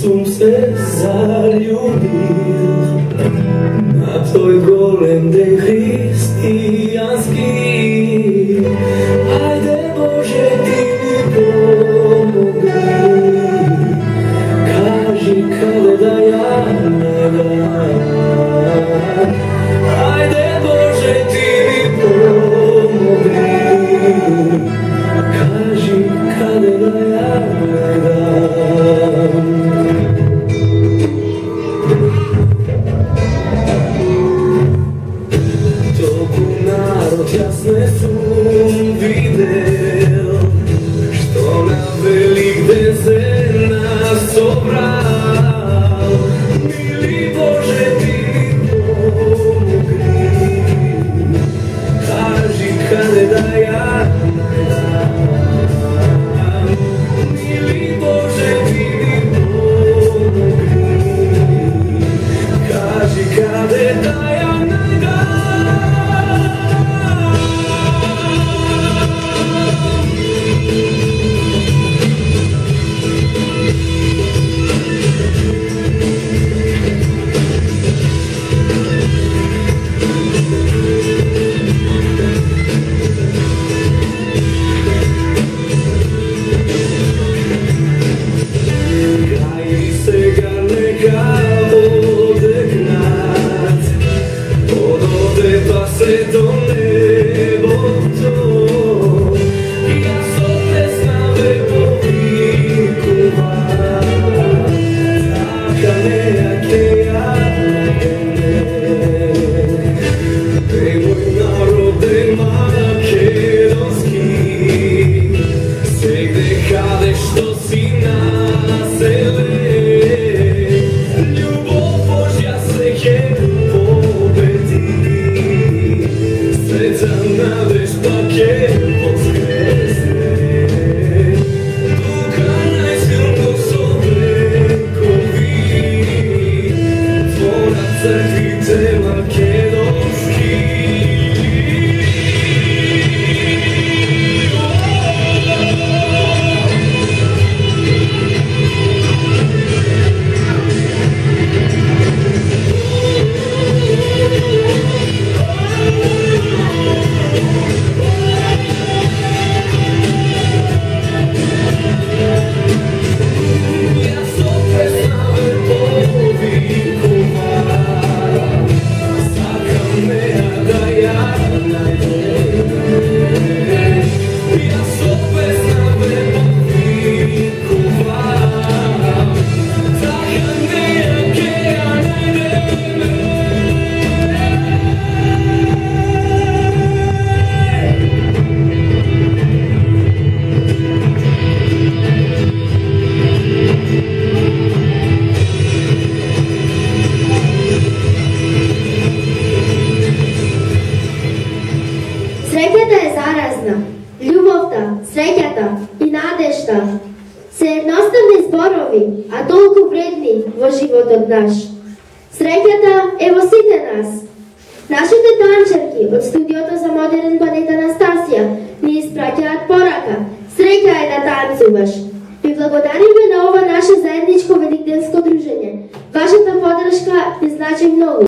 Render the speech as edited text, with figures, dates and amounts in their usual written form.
Sum se zaljubil na tvoj golem den hristijanski. Ajde Bože ti mi pomogni, kaži kada da ja ne dam. Ajde Bože ti mi pomogni, kaži kada da ja ne dam. Jasne sum videl, što na Velike se nas sobral. Mili Bože ti mi pomogni, kaži kada da ja ne dam. Mili Bože ti mi pomogni, kaži kada da ja ne dam. Среќата е заразна, љубовта, среќата и надежта се едноставни зборови, а толку вредни во животот наш. Среќата е во сите нас. Нашите танчерки од студиото за модерен балет Анастасија ни испраќаат порака: среќа е да танцуваш. Ви благодариме на ова наше заедничко великденско дружење. Вашата поддршка ни значи многу.